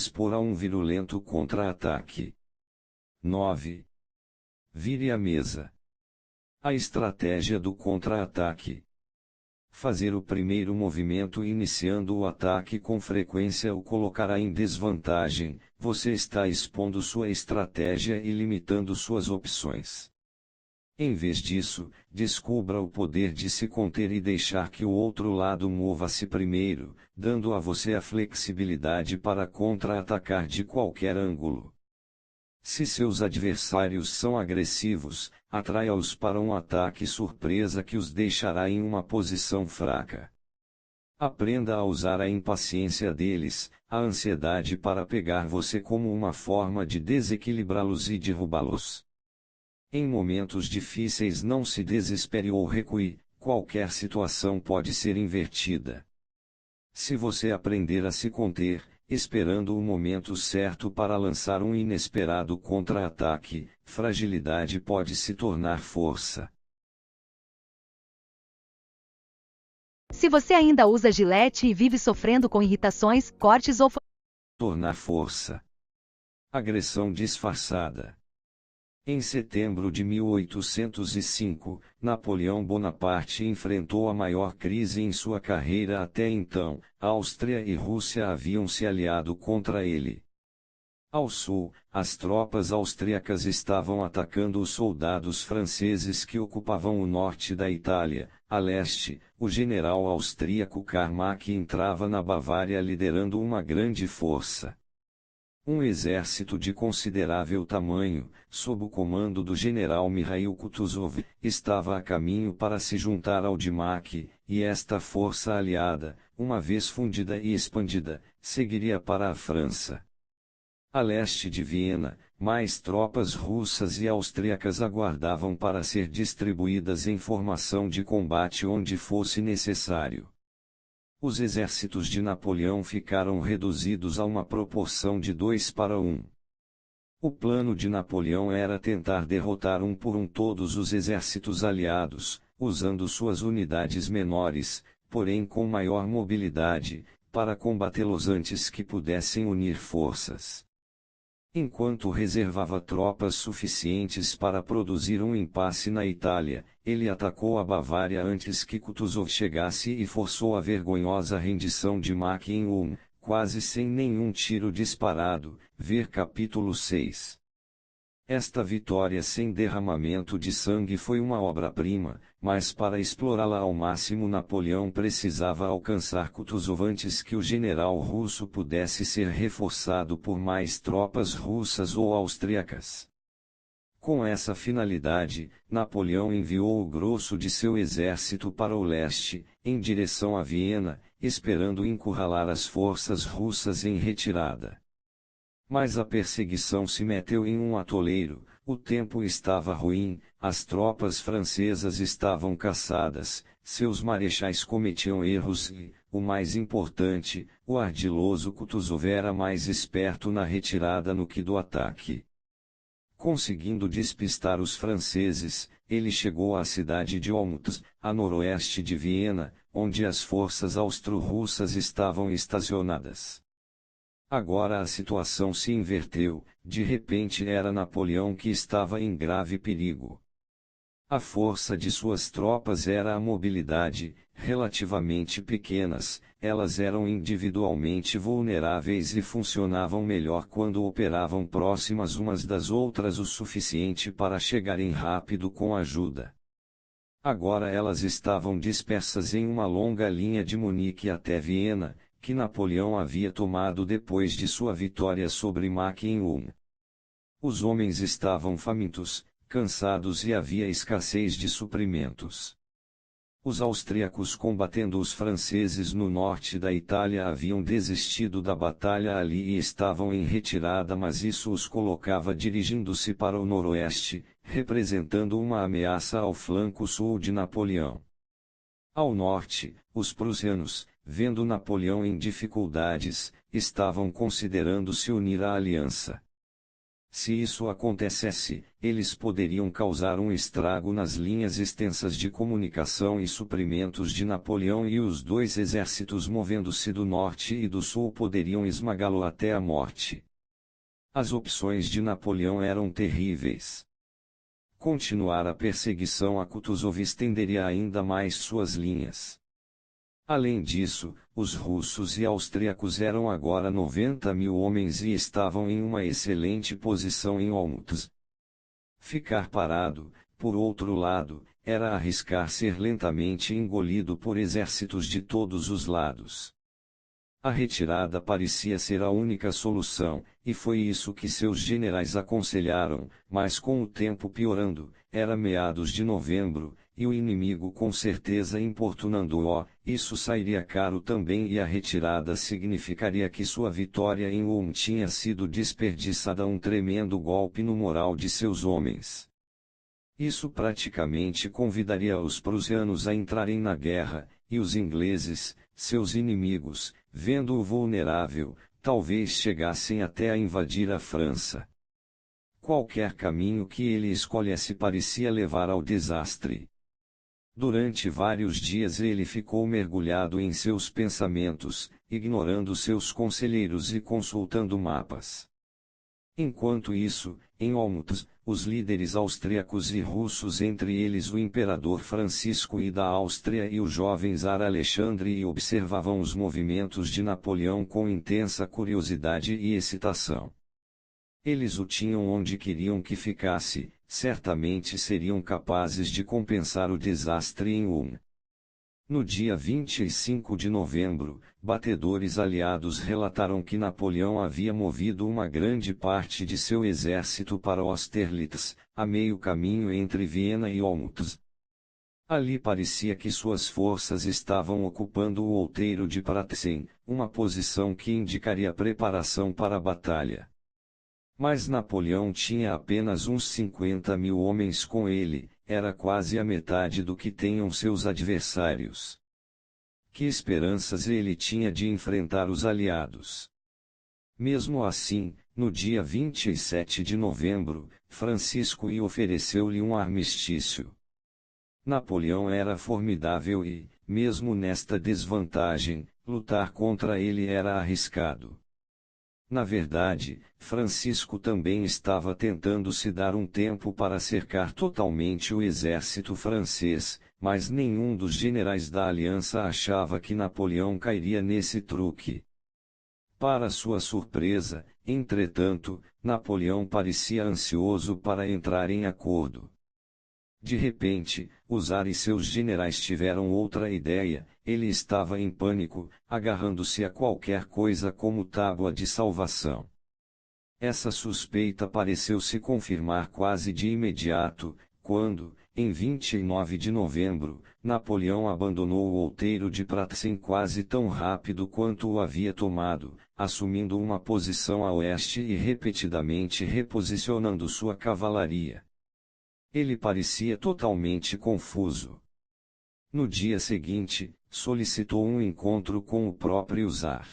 dispor a um virulento contra-ataque. 9. Vire a mesa. A estratégia do contra-ataque. Fazer o primeiro movimento iniciando o ataque com frequência o colocará em desvantagem, você está expondo sua estratégia e limitando suas opções. Em vez disso, descubra o poder de se conter e deixar que o outro lado mova-se primeiro, dando a você a flexibilidade para contra-atacar de qualquer ângulo. Se seus adversários são agressivos, atraia-os para um ataque surpresa que os deixará em uma posição fraca. Aprenda a usar a impaciência deles, a ansiedade para pegar você como uma forma de desequilibrá-los e derrubá-los. Em momentos difíceis não se desespere ou recue, qualquer situação pode ser invertida. Se você aprender a se conter, esperando o momento certo para lançar um inesperado contra-ataque, fragilidade pode se tornar força. Se você ainda usa Gillette e vive sofrendo com irritações, cortes ou tornar força. Agressão disfarçada. Em setembro de 1805, Napoleão Bonaparte enfrentou a maior crise em sua carreira até então. Áustria e Rússia haviam se aliado contra ele. Ao sul, as tropas austríacas estavam atacando os soldados franceses que ocupavam o norte da Itália. A leste, o general austríaco Karl entrava na Bavária liderando uma grande força. Um exército de considerável tamanho, sob o comando do general Mikhail Kutuzov, estava a caminho para se juntar ao de Mack, e esta força aliada, uma vez fundida e expandida, seguiria para a França. A leste de Viena, mais tropas russas e austríacas aguardavam para ser distribuídas em formação de combate onde fosse necessário. Os exércitos de Napoleão ficaram reduzidos a uma proporção de 2 para 1. O plano de Napoleão era tentar derrotar um por um todos os exércitos aliados, usando suas unidades menores, porém com maior mobilidade, para combatê-los antes que pudessem unir forças. Enquanto reservava tropas suficientes para produzir um impasse na Itália, ele atacou a Bavária antes que Kutuzov chegasse e forçou a vergonhosa rendição de Mack em Ulm, quase sem nenhum tiro disparado, ver capítulo 6. Esta vitória sem derramamento de sangue foi uma obra-prima, mas para explorá-la ao máximo Napoleão precisava alcançar Kutuzov antes que o general russo pudesse ser reforçado por mais tropas russas ou austríacas. Com essa finalidade, Napoleão enviou o grosso de seu exército para o leste, em direção a Viena, esperando encurralar as forças russas em retirada. Mas a perseguição se meteu em um atoleiro, o tempo estava ruim, as tropas francesas estavam cansadas, seus marechais cometiam erros e, o mais importante, o ardiloso Kutuzov era mais esperto na retirada no que do ataque. Conseguindo despistar os franceses, ele chegou à cidade de Olmütz, a noroeste de Viena, onde as forças austro-russas estavam estacionadas. Agora a situação se inverteu, de repente era Napoleão que estava em grave perigo. A força de suas tropas era a mobilidade, relativamente pequenas, elas eram individualmente vulneráveis e funcionavam melhor quando operavam próximas umas das outras o suficiente para chegarem rápido com ajuda. Agora elas estavam dispersas em uma longa linha de Munique até Viena, que Napoleão havia tomado depois de sua vitória sobre Mack em Ulm. Os homens estavam famintos, cansados e havia escassez de suprimentos. Os austríacos combatendo os franceses no norte da Itália haviam desistido da batalha ali e estavam em retirada, mas isso os colocava dirigindo-se para o noroeste, representando uma ameaça ao flanco sul de Napoleão. Ao norte, os prussianos, vendo Napoleão em dificuldades, estavam considerando se unir à aliança. Se isso acontecesse, eles poderiam causar um estrago nas linhas extensas de comunicação e suprimentos de Napoleão, e os dois exércitos movendo-se do norte e do sul poderiam esmagá-lo até a morte. As opções de Napoleão eram terríveis. Continuar a perseguição a Kutuzov estenderia ainda mais suas linhas. Além disso, os russos e austríacos eram agora 90.000 homens e estavam em uma excelente posição em Olmutz. Ficar parado, por outro lado, era arriscar ser lentamente engolido por exércitos de todos os lados. A retirada parecia ser a única solução, e foi isso que seus generais aconselharam, mas com o tempo piorando, era meados de novembro, e o inimigo com certeza importunando-o, isso sairia caro também, e a retirada significaria que sua vitória em Ulm tinha sido desperdiçada, um tremendo golpe no moral de seus homens. Isso praticamente convidaria os prussianos a entrarem na guerra, e os ingleses, seus inimigos, vendo-o vulnerável, talvez chegassem até a invadir a França. Qualquer caminho que ele escolhesse parecia levar ao desastre. Durante vários dias ele ficou mergulhado em seus pensamentos, ignorando seus conselheiros e consultando mapas. Enquanto isso, em Olmutz, os líderes austríacos e russos, entre eles o imperador Francisco I da Áustria e o jovem czar Alexandre, observavam os movimentos de Napoleão com intensa curiosidade e excitação. Eles o tinham onde queriam que ficasse, certamente seriam capazes de compensar o desastre em Ulm. No dia 25 de novembro, batedores aliados relataram que Napoleão havia movido uma grande parte de seu exército para Austerlitz, a meio caminho entre Viena e Olmutz. Ali parecia que suas forças estavam ocupando o outeiro de Pratzen, uma posição que indicaria preparação para a batalha. Mas Napoleão tinha apenas uns 50.000 homens com ele, era quase a metade do que tinham seus adversários. Que esperanças ele tinha de enfrentar os aliados? Mesmo assim, no dia 27 de novembro, Francisco I ofereceu-lhe um armistício. Napoleão era formidável e, mesmo nesta desvantagem, lutar contra ele era arriscado. Na verdade, Francisco também estava tentando se dar um tempo para cercar totalmente o exército francês, mas nenhum dos generais da aliança achava que Napoleão cairia nesse truque. Para sua surpresa, entretanto, Napoleão parecia ansioso para entrar em acordo. De repente, os czar e seus generais tiveram outra ideia. Ele estava em pânico, agarrando-se a qualquer coisa como tábua de salvação. Essa suspeita pareceu se confirmar quase de imediato, quando, em 29 de novembro, Napoleão abandonou o outeiro de Pratzen quase tão rápido quanto o havia tomado, assumindo uma posição a oeste e repetidamente reposicionando sua cavalaria. Ele parecia totalmente confuso. No dia seguinte, solicitou um encontro com o próprio czar.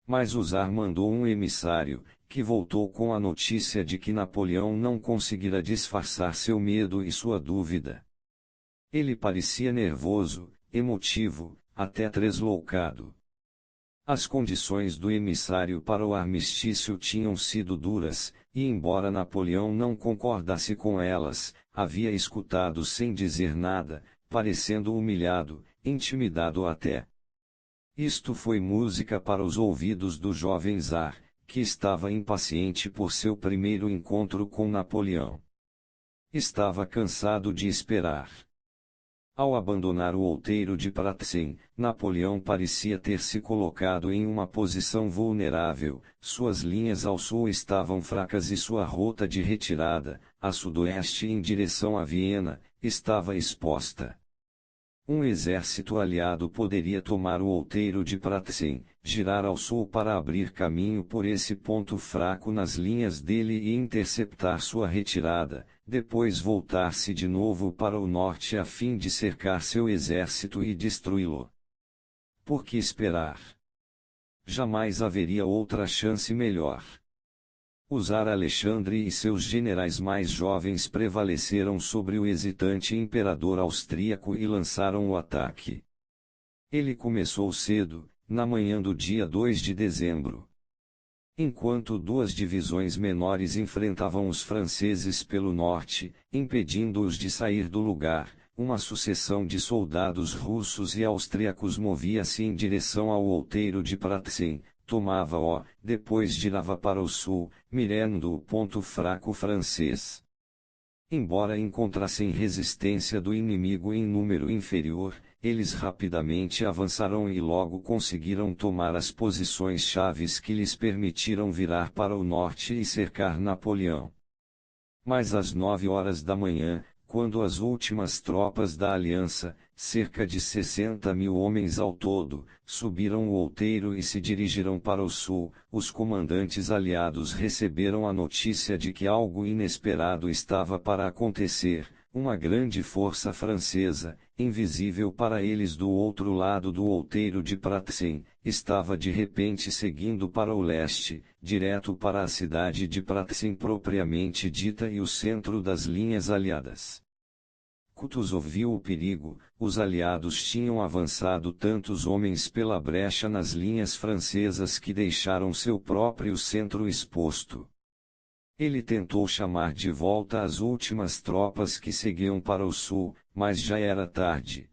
Mas o czar mandou um emissário, que voltou com a notícia de que Napoleão não conseguira disfarçar seu medo e sua dúvida. Ele parecia nervoso, emotivo, até tresloucado. As condições do emissário para o armistício tinham sido duras, e embora Napoleão não concordasse com elas, havia escutado sem dizer nada, parecendo humilhado, intimidado até. Isto foi música para os ouvidos do jovem czar, que estava impaciente por seu primeiro encontro com Napoleão. Estava cansado de esperar. Ao abandonar o outeiro de Pratzen, Napoleão parecia ter se colocado em uma posição vulnerável, suas linhas ao sul estavam fracas e sua rota de retirada, a sudoeste em direção a Viena, estava exposta. Um exército aliado poderia tomar o outeiro de Pratzen, girar ao sul para abrir caminho por esse ponto fraco nas linhas dele e interceptar sua retirada, depois voltar-se de novo para o norte a fim de cercar seu exército e destruí-lo. Por que esperar? Jamais haveria outra chance melhor. O czar Alexandre e seus generais mais jovens prevaleceram sobre o hesitante imperador austríaco e lançaram o ataque. Ele começou cedo, na manhã do dia 2 de dezembro. Enquanto duas divisões menores enfrentavam os franceses pelo norte, impedindo-os de sair do lugar, uma sucessão de soldados russos e austríacos movia-se em direção ao outeiro de Pratzen, tomava-o, depois girava para o sul, mirando o ponto fraco francês. Embora encontrassem resistência do inimigo em número inferior, eles rapidamente avançaram e logo conseguiram tomar as posições chaves que lhes permitiram virar para o norte e cercar Napoleão. Mas às 9 horas da manhã, quando as últimas tropas da aliança, cerca de 60.000 homens ao todo, subiram o outeiro e se dirigiram para o sul, os comandantes aliados receberam a notícia de que algo inesperado estava para acontecer. Uma grande força francesa, invisível para eles do outro lado do outeiro de Pratzen, estava de repente seguindo para o leste, direto para a cidade de Pratzen propriamente dita e o centro das linhas aliadas. Kutuzov viu o perigo, os aliados tinham avançado tantos homens pela brecha nas linhas francesas que deixaram seu próprio centro exposto. Ele tentou chamar de volta as últimas tropas que seguiam para o sul, mas já era tarde.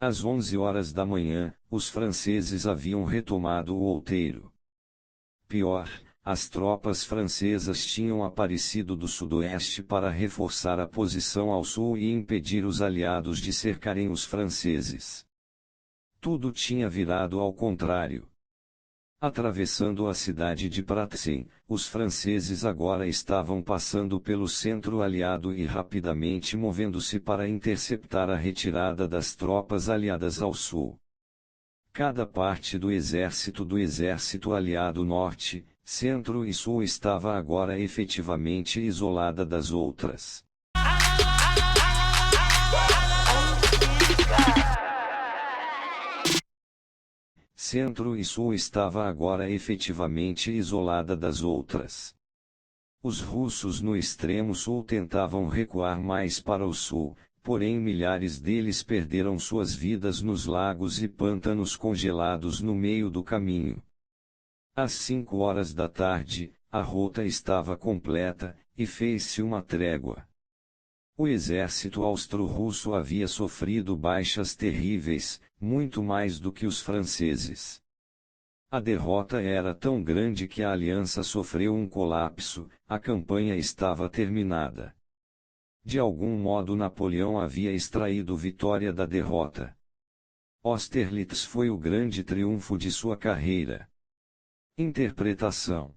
Às 11 horas da manhã, os franceses haviam retomado o outeiro. Pior, as tropas francesas tinham aparecido do sudoeste para reforçar a posição ao sul e impedir os aliados de cercarem os franceses. Tudo tinha virado ao contrário. Atravessando a cidade de Pratzen, os franceses agora estavam passando pelo centro aliado e rapidamente movendo-se para interceptar a retirada das tropas aliadas ao sul. Cada parte do exército aliado norte, centro e sul estava agora efetivamente isolada das outras. Centro e sul estava agora efetivamente isolada das outras. Os russos no extremo sul tentavam recuar mais para o sul, porém milhares deles perderam suas vidas nos lagos e pântanos congelados no meio do caminho. Às 5 horas da tarde, a rota estava completa, e fez-se uma trégua. O exército austro-russo havia sofrido baixas terríveis, muito mais do que os franceses. A derrota era tão grande que a aliança sofreu um colapso, a campanha estava terminada. De algum modo Napoleão havia extraído vitória da derrota. Austerlitz foi o grande triunfo de sua carreira. Interpretação: